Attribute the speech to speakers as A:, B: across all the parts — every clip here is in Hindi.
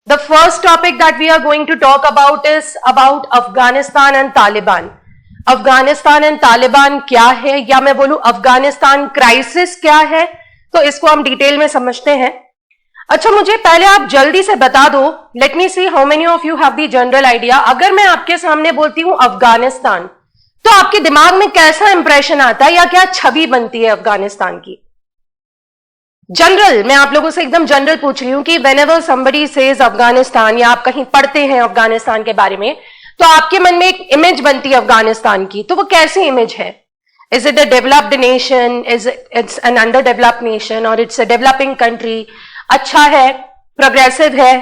A: The first topic that we are going to talk about is about Afghanistan and Taliban. Afghanistan and Taliban क्या है, या मैं बोलूं अफगानिस्तान क्राइसिस क्या है, तो इसको हम डिटेल में समझते हैं। अच्छा, मुझे पहले आप जल्दी से बता दो, let me see how many of you have the general idea. अगर मैं आपके सामने बोलती हूं अफगानिस्तान, तो आपके दिमाग में कैसा इंप्रेशन आता है या क्या छवि बनती है अफगानिस्तान की? जनरल, मैं आप लोगों से एकदम जनरल पूछ रही हूं कि व्हेनेवर समबडी सेज अफगानिस्तान, या आप कहीं पढ़ते हैं अफगानिस्तान के बारे में, तो आपके मन में एक इमेज बनती है अफगानिस्तान की, तो वो कैसी इमेज है? Is it a developed nation, it's an under developed nation, और इट्स अ डेवलपिंग कंट्री? अच्छा है, प्रोग्रेसिव है,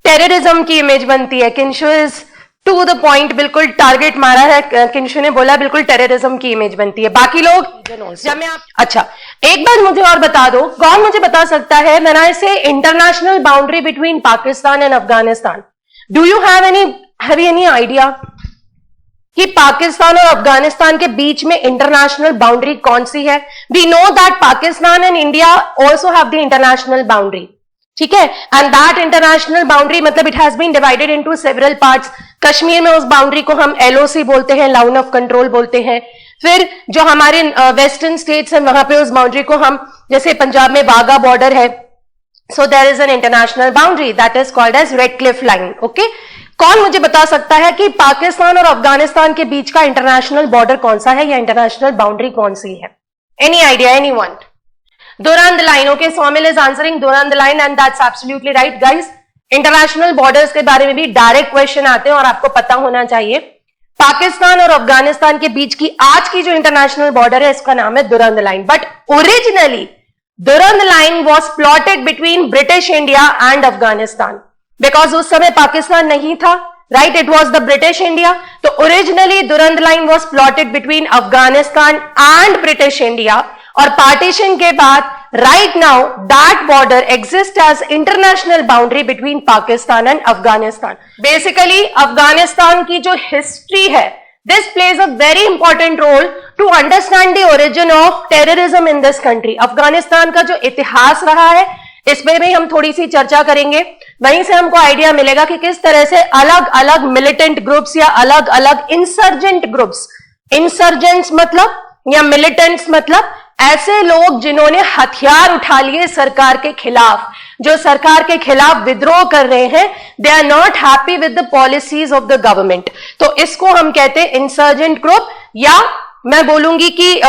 A: टेररिज्म की इमेज बनती है। किंशु इज टू द पॉइंट, बिल्कुल टारगेट मारा है किंशु ने, बोला बिल्कुल टेररिज्म की इमेज बनती है। बाकी लोग जब मैं अच्छा, एक बार मुझे और बता दो, कौन मुझे बता सकता है व्हेन आई से international boundary between Pakistan and Afghanistan, do you have any idea कि पाकिस्तान और अफगानिस्तान के बीच में इंटरनेशनल बाउंड्री कौन सी है? We know that Pakistan and India also have the international boundary, ठीक है, एंड दैट इंटरनेशनल बाउंड्री मतलब it has been divided into several parts. Kashmir में उस बाउंड्री को हम LOC बोलते हैं, लाइन ऑफ कंट्रोल बोलते हैं। फिर जो हमारे वेस्टर्न स्टेट्स हैं वहां पे उस बाउंड्री को हम, जैसे पंजाब में वाघा बॉर्डर है, so there is an international boundary that is called as Radcliffe line. Okay, कौन मुझे बता सकता है कि पाकिस्तान और अफगानिस्तान के बीच का इंटरनेशनल बॉर्डर कौन सा है या इंटरनेशनल बाउंड्री कौन सी है? Any idea, anyone? Durand line, okay, Somil is answering Durand line and that's absolutely right, guys. International borders के बारे में भी डायरेक्ट क्वेश्चन आते हैं और आपको पता होना चाहिए। पाकिस्तान और अफगानिस्तान के बीच की आज की जो इंटरनेशनल बॉर्डर है, इसका नाम है Durand line. But originally Durand line was plotted between British India and Afghanistan, because उस समय पाकिस्तान नहीं था, right, it was the British India. तो originally Durand line was plotted between Afghanistan and British India, और पार्टीशन के बाद right now that border exist as international boundary between Pakistan and Afghanistan. Basically Afghanistan की जो हिस्ट्री है, this plays a very important role to understand the origin of terrorism in this country. Afghanistan का जो इतिहास रहा है, इसमें भी हम थोड़ी सी चर्चा करेंगे, वहीं से हमको आइडिया मिलेगा कि किस तरह से अलग अलग मिलिटेंट ग्रुप्स या अलग अलग इंसर्जेंट ग्रुप्स, इंसर्जेंट्स मतलब या मिलिटेंट्स मतलब ऐसे लोग जिन्होंने हथियार उठा लिए सरकार के खिलाफ, जो सरकार के खिलाफ विद्रोह कर रहे हैं, they are not happy with the policies of the government, तो इसको हम कहते हैं इंसर्जेंट ग्रुप, या मैं बोलूंगी कि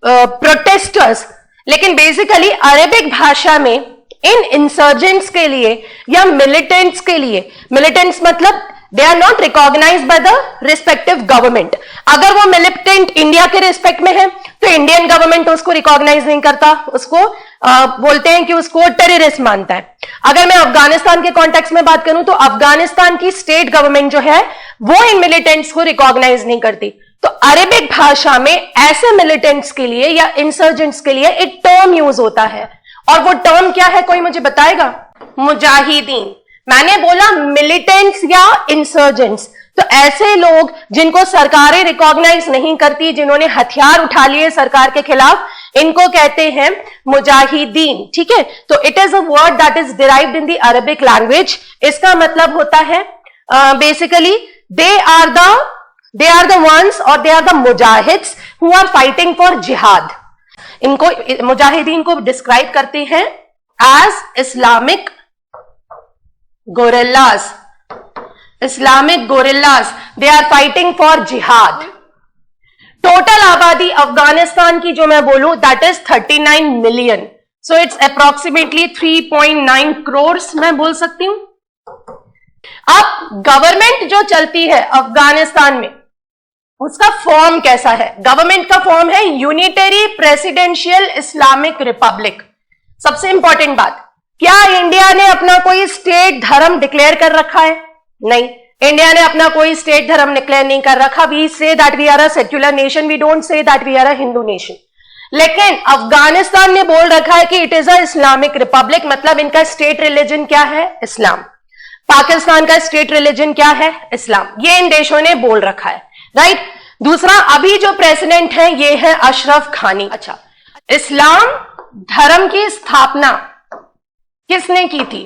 A: प्रोटेस्टर्स। लेकिन बेसिकली अरेबिक भाषा में इन इंसर्जेंट्स के लिए या मिलिटेंट्स के लिए, मिलिटेंट्स मतलब they are not recognised by the respective government. अगर वो मिलिटेंट इंडिया के रिस्पेक्ट में है तो इंडियन गवर्नमेंट उसको रिकॉग्नाइज नहीं करता, उसको बोलते हैं कि उसको टेररिस्ट मानता है। अगर मैं अफगानिस्तान के कॉन्टेक्स्ट में बात करूं तो अफगानिस्तान की स्टेट गवर्नमेंट जो है वो इन मिलिटेंट्स को रिकॉग्नाइज नहीं करती। तो अरेबिक भाषा में ऐसे मिलिटेंट्स के लिए या इंसर्जेंट्स के लिए एक टर्म यूज होता है, और वो टर्म क्या है, कोई मुझे बताएगा? मुजाहिदीन। मैंने बोला मिलिटेंट्स या इंसर्जेंट्स, तो ऐसे लोग जिनको सरकारें रिकॉग्नाइज नहीं करती, जिन्होंने हथियार उठा लिए सरकार के खिलाफ, इनको कहते हैं मुजाहिदीन, ठीक है। तो it is a word that is derived in the Arabic language. इसका मतलब होता है basically they are the ones और दे आर द मुजाहिद्स हु आर फाइटिंग फॉर जिहाद। इनको मुजाहिदीन को डिस्क्राइब करते हैं as Islamic guerrillas, Islamic guerrillas, they are fighting for जिहाद। टोटल आबादी अफगानिस्तान की जो मैं बोलूं that is 39 million, so it's approximately 3.9 crore मैं बोल सकती हूं। अब गवर्नमेंट जो चलती है अफगानिस्तान में, उसका फॉर्म कैसा है? गवर्नमेंट का फॉर्म है यूनिटरी प्रेसिडेंशियल इस्लामिक रिपब्लिक। सबसे इंपॉर्टेंट बात, क्या इंडिया ने अपना कोई स्टेट धर्म डिक्लेयर कर रखा है? नहीं, इंडिया ने अपना कोई स्टेट धर्म डिक्लेयर नहीं कर रखा। We say that we are a secular nation, we don't say that we are a Hindu nation. लेकिन अफगानिस्तान ने बोल रखा है कि it is a Islamic republic, मतलब इनका स्टेट रिलीजन क्या है? इस्लाम। पाकिस्तान का स्टेट रिलीजन क्या है? इस्लाम। ये इन देशों ने बोल रखा है, राइट। दूसरा, अभी जो प्रेसिडेंट है ये है अशरफ घानी। अच्छा, इस्लाम धर्म की स्थापना किसने की थी?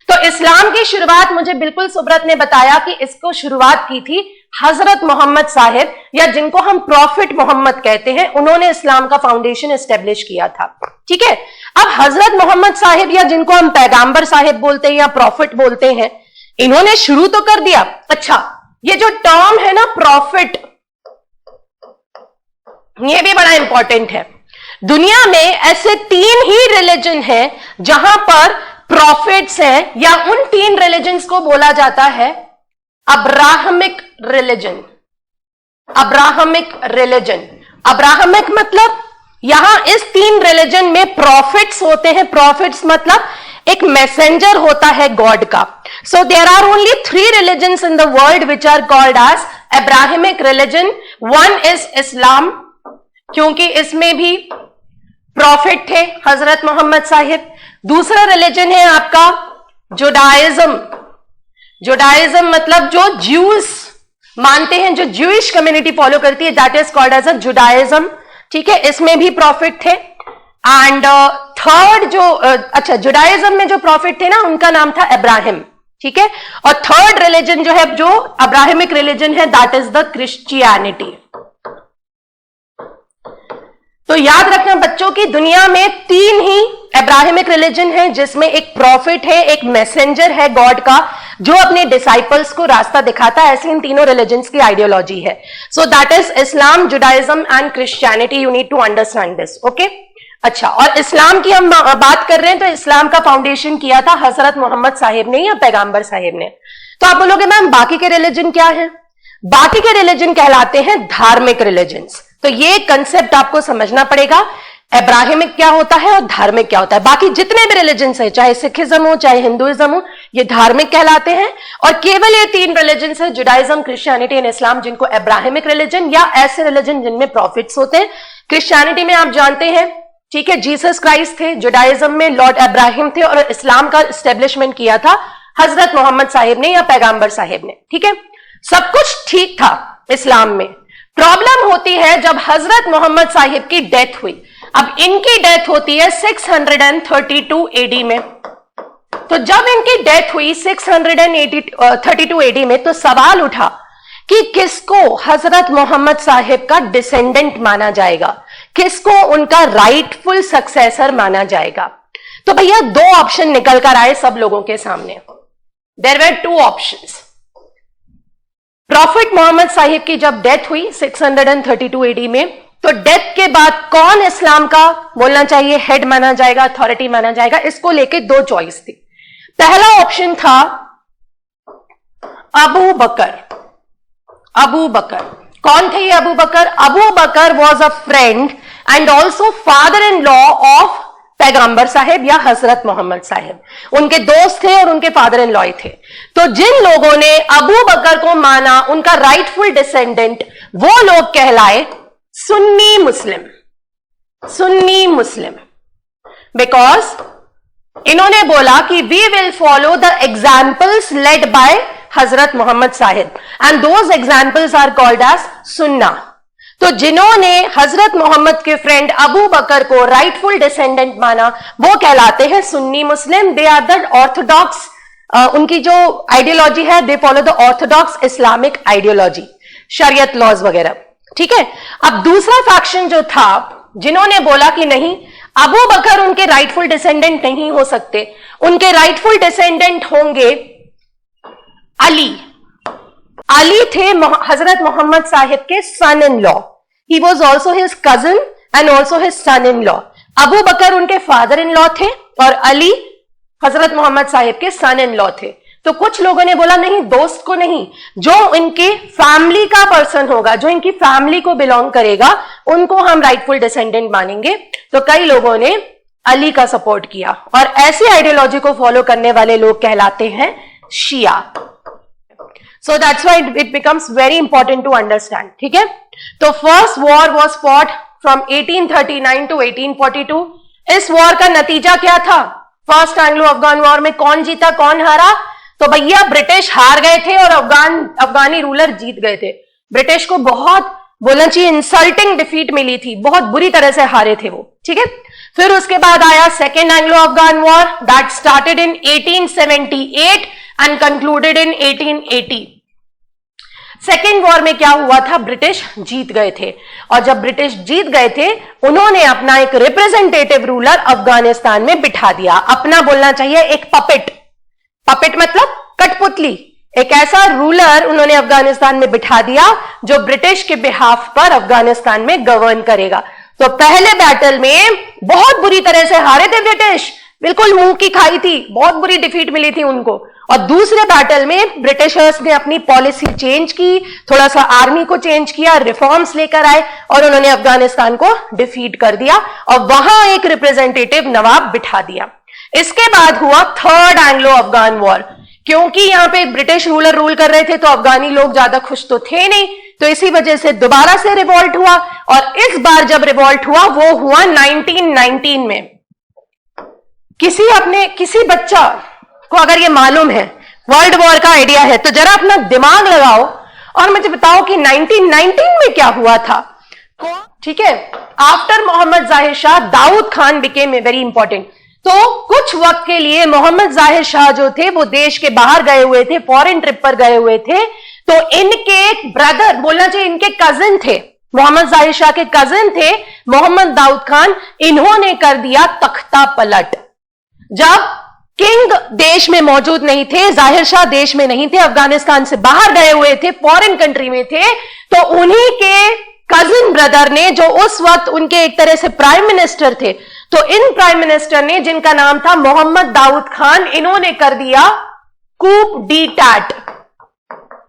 A: तो इस्लाम की शुरुआत, मुझे बिल्कुल सुब्रत ने बताया कि इसको शुरुआत की थी हजरत मोहम्मद साहिब, या जिनको हम प्रॉफिट मोहम्मद कहते हैं, उन्होंने इस्लाम का फाउंडेशन एस्टेब्लिश किया था। ठीक है, अब हजरत मोहम्मद साहिब, या जिनको हम पैगंबर साहिब बोलते हैं या प्रॉफिट बोलते हैं, इन्होंने शुरू तो कर दिया। अच्छा, ये जो टर्म है ना प्रॉफिट, ये भी बड़ा इंपॉर्टेंट है। दुनिया में ऐसे 3 ही रिलीजन हैं जहां पर प्रॉफिट्स हैं, या उन 3 रिलीजन्स को बोला जाता है Abrahamic religion. Abrahamic religion, Abrahamic मतलब यहां इस 3 रिलीजन में प्रॉफिट्स होते हैं। प्रॉफिट्स मतलब एक मैसेंजर होता है गॉड का। So there are only 3 religions in the world which are called as Abrahamic religion. One is Islam, क्योंकि इसमें भी प्रॉफिट थे हजरत मोहम्मद साहिब। दूसरा रिलीजन है आपका जुडाइज्म। जुडाइज्म मतलब जो ज्यूज मानते हैं, जो ज्यूइश कम्युनिटी फॉलो करती है, that is called as a Judaism. ठीक है, इसमें भी प्रॉफिट थे। एंड थर्ड जो अच्छा, जुडाइज्म में जो प्रॉफिट थे ना, उनका नाम था इब्राहिम। ठीक है, और थर्ड रिलीजन जो है, जो अब्राहमिक रिलीजन है, दैट इज द क्रिश्चियनिटी। तो याद रखना बच्चों की दुनिया में 3 ही अब्राहमिक रिलीजन है, जिसमें एक प्रॉफिट है, एक मैसेंजर है गॉड का, जो अपने डिसाइपल्स को रास्ता दिखाता है। ऐसे इन तीनों रिलीजन्स की आइडियोलॉजी है। So that is Islam, Judaism and Christianity. You need to understand this. Okay, अच्छा, और इस्लाम की हम बात कर रहे हैं, तो इस्लाम का फाउंडेशन किया था हजरत मोहम्मद साहिब ने या पैगंबर साहिब ने। तो आप बोलोगे मैम बाकी के रिलीजन क्या है? बाकी के रिलीजन कहलाते हैं धार्मिक रिलीजन्स। तो ये कंसेप्ट आपको समझना पड़ेगा, अब्राहमिक क्या होता है और धार्मिक क्या होता है। बाकी जितने भी रिलीजन्स है, चाहे सिखिज्म हो चाहे हिंदुइज्म हो, ये धार्मिक कहलाते हैं। और केवल ये 3 रिलीजन्स है, जुडाइज्म, क्रिश्चियनिटी एंड इस्लाम, जिनको अब्राहमिक रिलीजन या ऐसे रिलीजन जिनमें प्रॉफिट्स होते हैं। क्रिश्चियनिटी में आप जानते हैं, ठीक है, जीसस क्राइस्ट थे। जुडाइज्म में लॉर्ड अब्राहिम थे, और इस्लाम का एस्टेब्लिशमेंट किया था हजरत मोहम्मद साहिब ने या पैगंबर साहिब ने। ठीक है, सब कुछ ठीक था इस्लाम में। प्रॉब्लम होती है जब हजरत मोहम्मद साहिब की डेथ हुई। अब इनकी डेथ होती है 632 एडी में। तो जब इनकी डेथ हुई 632 एडी में, तो सवाल उठा कि किसको हजरत मोहम्मद साहिब का डिसेंडेंट माना जाएगा, किसको उनका राइटफुल सक्सेसर माना जाएगा। तो भैया 2 ऑप्शन निकल कर आए सब लोगों के सामने। There were 2 options. Prophet Mohammad साहिब की जब डेथ हुई 632 एडी में, तो डेथ के बाद कौन इस्लाम का बोलना चाहिए, हेड माना जाएगा, अथॉरिटी माना जाएगा, इसको लेके 2 चॉइस थी। पहला ऑप्शन था अबू बकर। अबू बकर कौन थे ये Abu Bakr? Abu Bakr was a friend and also father in law of पैगंबर साहिब या हजरत मोहम्मद साहिब। उनके दोस्त थे और उनके फादर इन लॉ थे। तो जिन लोगों ने अबू बकर को माना उनका राइटफुल डिसेंडेंट, वो लोग कहलाए Sunni Muslim. Sunni Muslim, because इन्होंने बोला कि we will follow the examples led by हजरत मोहम्मद साहिब and those examples are called as सुन्ना। तो जिन्होंने हजरत मोहम्मद के फ्रेंड अबू बकर को राइटफुल डिसेंडेंट माना, वो कहलाते हैं सुन्नी मुस्लिम। दे आर द ऑर्थोडॉक्स, उनकी जो आइडियोलॉजी है, they follow the Orthodox Islamic ideology, शरीयत लॉज वगैरह। ठीक है, अब दूसरा फैक्शन जो था, जिन्होंने बोला कि नहीं, अबू बकर उनके राइटफुल डिसेंडेंट नहीं हो सकते, उनके राइटफुल डिसेंडेंट होंगे अली। अली थे हजरत मोहम्मद साहिब के son in law. He was also his cousin and also his son in law. Abu Bakr उनके फादर इन लॉ थे और अली हजरत मोहम्मद साहिब के सन इन लॉ थे। तो कुछ लोगों ने बोला नहीं, दोस्त को नहीं, जो इनके फैमिली का पर्सन होगा, जो इनकी फैमिली को बिलोंग करेगा, उनको हम राइटफुल डिसेंडेंट मानेंगे। तो कई लोगों ने अली का सपोर्ट किया, और ऐसी आइडियोलॉजी को फॉलो करने वाले लोग कहलाते हैं शिया। So that's why it becomes very important to understand. ठीक है, तो first war was fought from 1839 to 1842। इस वॉर का नतीजा क्या था? फर्स्ट एंग्लो अफगान वॉर में कौन जीता, कौन हारा? तो भैया ब्रिटिश हार गए थे और अफगानी रूलर जीत गए थे। ब्रिटिश को बहुत बोलना चाहिए इंसल्टिंग डिफीट मिली थी, बहुत बुरी तरह से हारे थे वो। ठीक है, फिर उसके बाद आया second Anglo Afghan war that started in 1878 and concluded in 1880। Second war में क्या हुआ था, ब्रिटिश जीत गए थे, और जब ब्रिटिश जीत गए थे उन्होंने अपना एक रिप्रेजेंटेटिव रूलर अफगानिस्तान में बिठा दिया। अपना बोलना चाहिए एक पपेट, पपेट मतलब कठपुतली, एक ऐसा रूलर उन्होंने अफगानिस्तान में बिठा दिया जो ब्रिटिश के बिहाफ पर अफगानिस्तान में गवर्न करेगा। तो पहले बैटल में बहुत बुरी तरह से हारे थे ब्रिटिश, बिल्कुल मुंह की खाई थी, बहुत बुरी डिफीट मिली थी उनको। और दूसरे बैटल में ब्रिटिशर्स ने अपनी पॉलिसी चेंज की, थोड़ा सा आर्मी को चेंज किया, रिफॉर्म्स लेकर आए और उन्होंने अफगानिस्तान को डिफीट कर दिया और वहां एक रिप्रेजेंटेटिव नवाब बिठा दिया। इसके बाद हुआ थर्ड एंग्लो अफगान वॉर। क्योंकि यहां पे ब्रिटिश रूलर रूल कर रहे थे तो अफगानी लोग ज्यादा खुश तो थे नहीं, तो इसी वजह से दोबारा से रिवॉल्ट हुआ, और इस बार जब रिवॉल्ट हुआ वो हुआ 1919 में। किसी बच्चा को अगर ये मालूम है, वर्ल्ड वॉर का आइडिया है, तो जरा अपना दिमाग लगाओ और मुझे बताओ कि 1919 में क्या हुआ था। ठीक है, after Mohammad Zahir Shah Daoud Khan became very important. तो कुछ वक्त के लिए मोहम्मद जाहिर शाह जो थे वो देश के बाहर गए हुए थे, फॉरेन ट्रिप पर गए हुए थे। तो इनके ब्रदर, बोलना चाहिए इनके कजिन थे, मोहम्मद जाहिर शाह के कजिन थे मोहम्मद दाऊद खान, इन्होंने कर दिया तख्ता पलट। जब किंग देश में मौजूद नहीं थे, जाहिर शाह देश में नहीं थे, अफगानिस्तान से बाहर गए हुए थे, फॉरेन कंट्री में थे, तो उन्हीं के कजिन ब्रदर ने, जो उस वक्त उनके एक तरह से प्राइम मिनिस्टर थे, तो इन प्राइम मिनिस्टर ने, जिनका नाम था मोहम्मद दाऊद खान, इन्होंने कर दिया कूप डी टैट।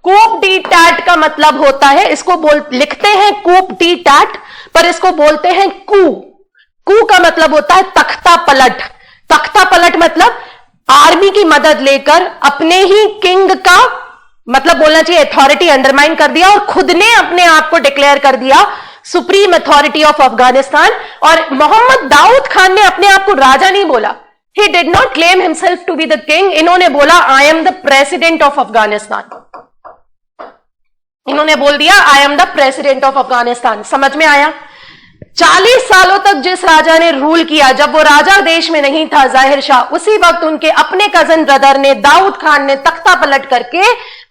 A: कूप डी टैट का मतलब होता है, इसको लिखते हैं कूप डी टैट, पर इसको बोलते हैं कू। कू का मतलब होता है तख्ता पलट। तख्ता पलट मतलब आर्मी की मदद लेकर अपने ही किंग का, मतलब बोलना चाहिए अथॉरिटी अंडरमाइन कर दिया और खुद ने अपने आप को डिक्लेयर कर दिया सुप्रीम अथॉरिटी ऑफ अफगानिस्तान। और मोहम्मद दाऊद खान ने अपने आप को राजा नहीं बोला, he did not claim himself to be the king, इन्होंने बोला I am the president of Afghanistan. इन्होंने बोल दिया I am the president of Afghanistan. समझ में आया? 40 सालों तक जिस राजा ने रूल किया, जब वो राजा देश में नहीं था जाहिर शाह, उसी वक्त उनके अपने कजन ब्रदर ने, दाऊद खान ने तख्ता पलट करके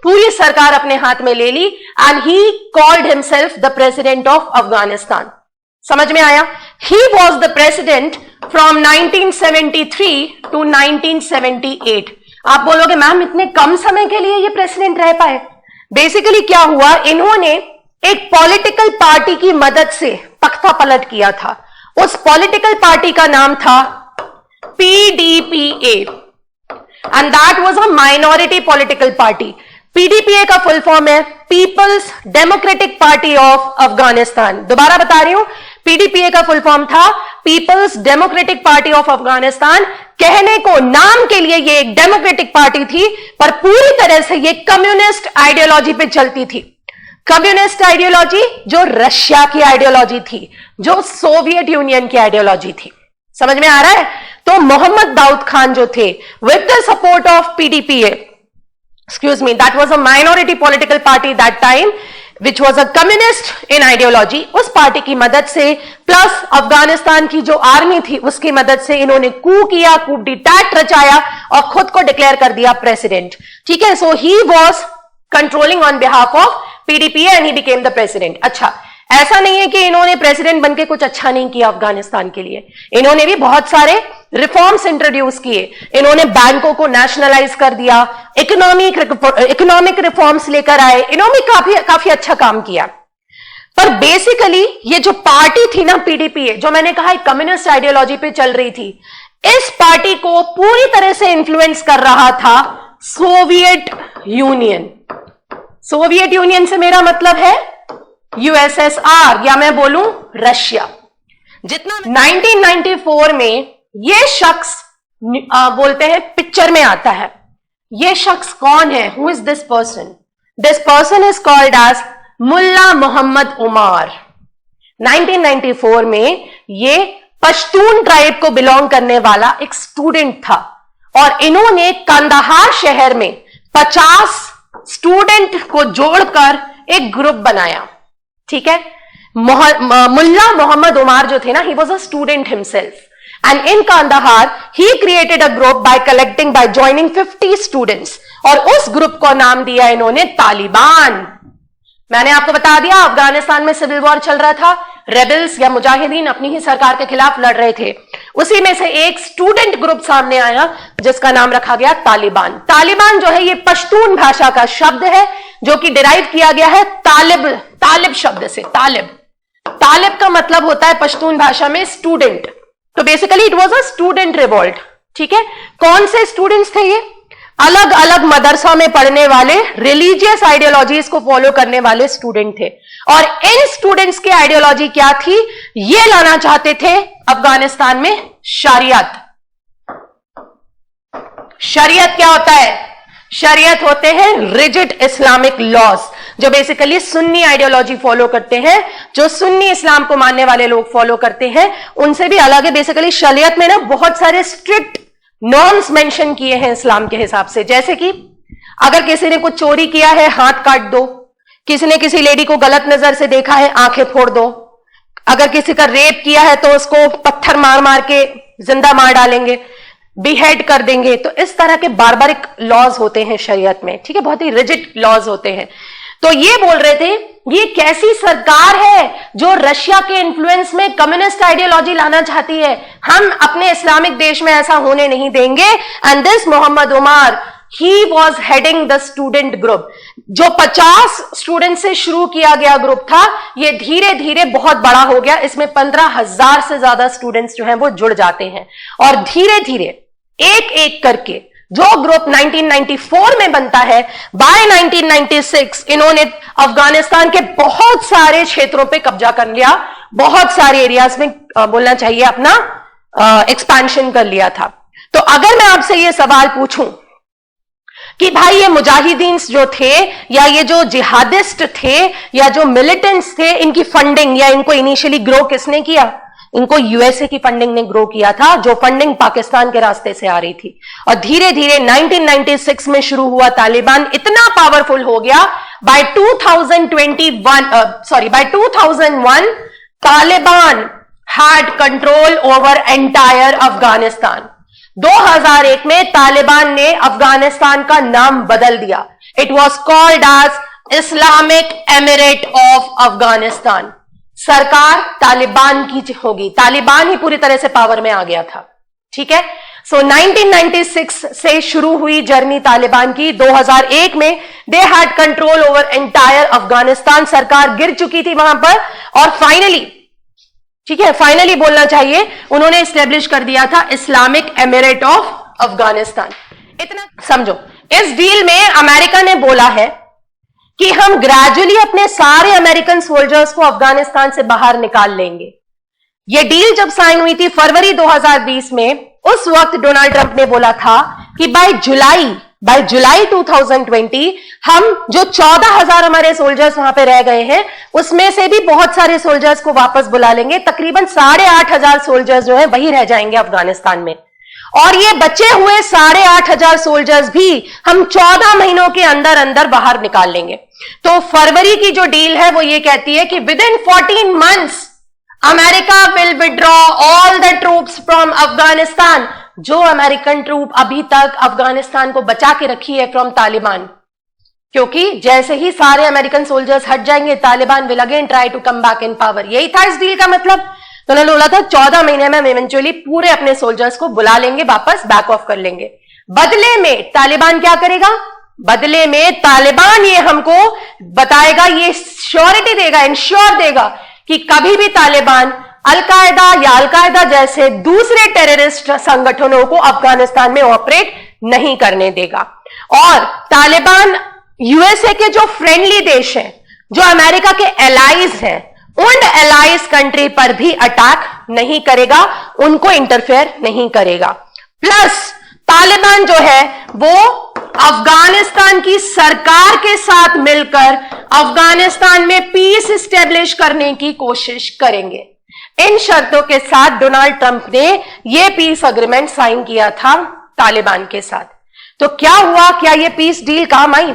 A: पूरी सरकार अपने हाथ में ले ली and he called himself the president of Afghanistan. समझ में आया? He was the president from 1973 to 1978। आप बोलोगे मैम इतने कम समय के लिए ये प्रेसिडेंट रह पाए? बेसिकली क्या हुआ, इन्होंने एक पॉलिटिकल पार्टी की मदद से तख्ता पलट किया था। उस पॉलिटिकल पार्टी का नाम था PDPA and that was a minority political party. PDPA का फुल फॉर्म है people's democratic party of Afghanistan. दोबारा बता रही हूं, PDPA का फुल फॉर्म था people's democratic party of Afghanistan. कहने को नाम के लिए ये एक डेमोक्रेटिक पार्टी थी, पर पूरी तरह से ये कम्युनिस्ट आइडियोलॉजी पे चलती थी। कम्युनिस्ट आइडियोलॉजी जो रशिया की आइडियोलॉजी थी, जो सोवियत यूनियन की आइडियोलॉजी थी। समझ में आ रहा है? तो मोहम्मद दाऊद खान जो थे, with the support of PDPA, excuse me, that was a minority political party that time, which was a communist in ideology, उस पार्टी की मदद से, प्लस अफगानिस्तान की जो आर्मी थी उसकी मदद से इन्होंने कू किया, कूप डी टैट रचाया और खुद को डिक्लेयर कर दिया प्रेसिडेंट। ठीक है, so he was controlling on behalf of PDPA and he became the president. अच्छा, ऐसा नहीं है कि इन्होंने प्रेसिडेंट बनके कुछ अच्छा नहीं किया अफगानिस्तान के लिए, इन्होंने भी बहुत सारे रिफॉर्म्स इंट्रोड्यूस किए। इन्होंने बैंकों को नेशनलाइज कर दिया, इकोनॉमिक रिफॉर्म्स लेकर आए, इन्होंने काफी अच्छा काम किया। पर बेसिकली ये जो पार्टी थी ना PDPA, जो मैंने कहा कम्युनिस्ट आइडियोलॉजी पे चल रही थी, इस पार्टी को पूरी तरह से इन्फ्लुएंस कर रहा था सोवियत यूनियन। सोवियत यूनियन से मेरा मतलब है USSR, या मैं बोलूं रशिया। जितना 1994 में ये शख्स बोलते हैं पिक्चर में आता है, ये शख्स कौन है? Who is this person? This person is called as Mullah Mohammad Omar. 1994 में ये पश्तून ट्राइब को बिलोंग करने वाला एक स्टूडेंट था और इन्होंने कंदाहार शहर में 50 स्टूडेंट को जोड़कर एक ग्रुप बनाया। ठीक है, मुल्ला मोहम्मद उमार जो थे ना, he was a student himself. and in Kandahar he created a group by joining 50 students और उस ग्रुप को नाम दिया इन्होंने तालिबान। मैंने आपको बता दिया अफगानिस्तान में सिविल वॉर चल रहा था, रेबल्स या मुजाहिदीन अपनी ही सरकार के खिलाफ लड़ रहे थे, उसी में से एक स्टूडेंट ग्रुप सामने आया जिसका नाम रखा गया तालिबान। तालिबान जो है ये पश्तून भाषा का शब्द है जो कि डिराइव किया गया है तालिब शब्द से। तालिब का मतलब होता है पश्तून भाषा में स्टूडेंट, तो basically it was a student revolt. ठीक है, कौन से स्टूडेंट्स थे ये? अलग अलग मदरसा में पढ़ने वाले, रिलीजियस आइडियोलॉजीज को फॉलो करने वाले स्टूडेंट थे। और इन स्टूडेंट्स की आइडियोलॉजी क्या थी? ये लाना चाहते थे अफगानिस्तान में शरीयत। शरीयत क्या होता है? शरीयत होते हैं रिजिड इस्लामिक लॉज, जो बेसिकली सुन्नी आइडियोलॉजी फॉलो करते हैं, जो सुन्नी इस्लाम को मानने वाले लोग फॉलो करते हैं, उनसे भी अलग है। बेसिकली शरीयत में ना बहुत सारे स्ट्रिक्ट नॉर्म्स मेंशन किए हैं इस्लाम के हिसाब से, जैसे कि अगर किसी ने कुछ चोरी किया है हाथ काट दो, किसी ने किसी लेडी को गलत नजर से देखा है आंखें फोड़ दो, अगर किसी का रेप किया है तो उसको पत्थर मार मार के जिंदा मार डालेंगे, बिहेड कर देंगे। तो इस तरह के बारबारिक लॉज होते हैं शरीयत में। ठीक है, बहुत ही रिजिड लॉज होते हैं। तो ये बोल रहे थे ये कैसी सरकार है जो रशिया के इन्फ्लुएंस में कम्युनिस्ट आइडियोलॉजी लाना चाहती है, हम अपने इस्लामिक देश में ऐसा होने नहीं देंगे। And this Mohammad Omar, he was heading the student group. जो 50 स्टूडेंट से शुरू किया गया ग्रुप था, ये धीरे धीरे बहुत बड़ा हो गया। इसमें 15,000 से ज्यादा स्टूडेंट्स जो हैं वो जुड़ जाते हैं और धीरे धीरे एक एक करके जो ग्रुप 1994 में बनता है, बाय 1996 इन्होंने अफगानिस्तान के बहुत सारे क्षेत्रों पे कब्जा कर लिया, बहुत सारे एरियाज में बोलना चाहिए अपना एक्सपेंशन कर लिया था। तो अगर मैं आपसे ये सवाल पूछूं कि भाई ये मुजाहिदीन जो थे या ये जो जिहादिस्ट थे या जो मिलिटेंट्स थे, इनकी फंडिंग या इनको इनिशियली ग्रो किसने किया? इनको यूएसए की फंडिंग ने ग्रो किया था, जो फंडिंग पाकिस्तान के रास्ते से आ रही थी। और धीरे धीरे 1996 में शुरू हुआ तालिबान इतना पावरफुल हो गया, by 2001 Taliban had control over entire Afghanistan. 2001 में तालिबान ने अफगानिस्तान का नाम बदल दिया। It was called as Islamic emirate of Afghanistan. सरकार तालिबान की होगी, तालिबान ही पूरी तरह से पावर में आ गया था। ठीक है, सो 1996 से शुरू हुई जर्नी तालिबान की। 2001 में they had control over entire Afghanistan. सरकार गिर चुकी थी वहां पर और फाइनली, ठीक है, फाइनली बोलना चाहिए, उन्होंने एस्टेब्लिश कर दिया था इस्लामिक एमिरेट ऑफ अफगानिस्तान। इतना समझो, इस डील में अमेरिका ने बोला है कि हम ग्रेजुअली अपने सारे अमेरिकन सोल्जर्स को अफगानिस्तान से बाहर निकाल लेंगे। यह डील जब साइन हुई थी फरवरी 2020 में, उस वक्त डोनाल्ड ट्रंप ने बोला था कि बाय जुलाई 2020 हम जो 14,000 हमारे सोल्जर्स वहां पे रह गए हैं, उसमें से भी बहुत सारे सोल्जर्स को वापस बुला लेंगे। तकरीबन 8,500 सोल्जर्स जो है वही रह जाएंगे अफगानिस्तान में। और ये बचे हुए 8,500 सोल्जर्स भी हम 14 महीनों के अंदर अंदर बाहर निकाल लेंगे। तो फरवरी की जो डील है वो ये कहती है कि with in 14 months America will withdraw all the troops from Afghanistan. जो अमेरिकन ट्रूप अभी तक अफगानिस्तान को बचा के रखी है फ्रॉम तालिबान, क्योंकि जैसे ही सारे अमेरिकन सोल्जर्स हट जाएंगे, Taliban will again try to come back in power. यही था इस डील का मतलब। तो उन्होंने बोला था 14 महीने में हम इवेंचुअली पूरे अपने सोल्जर्स को बुला लेंगे, वापस बैक ऑफ कर लेंगे। बदले में तालिबान क्या करेगा? बदले में तालिबान ये हमको बताएगा, ये श्योरिटी देगा, इंश्योर देगा कि कभी भी तालिबान अलकायदा या अलकायदा जैसे दूसरे टेररिस्ट संगठनों को अफगानिस्तान में ऑपरेट नहीं करने देगा। और तालिबान यूएसए के जो फ्रेंडली देश हैं, जो अमेरिका के एलाइज हैं, उन एलाइज कंट्री पर भी अटैक नहीं करेगा, उनको इंटरफेयर नहीं करेगा। प्लस तालिबान जो है वो अफगानिस्तान की सरकार के साथ मिलकर अफगानिस्तान में पीस स्टेब्लिश करने की कोशिश करेंगे। इन शर्तों के साथ डोनाल्ड ट्रंप ने यह पीस एग्रीमेंट साइन किया था तालिबान के साथ। तो क्या हुआ? क्या यह पीस डील काम आई?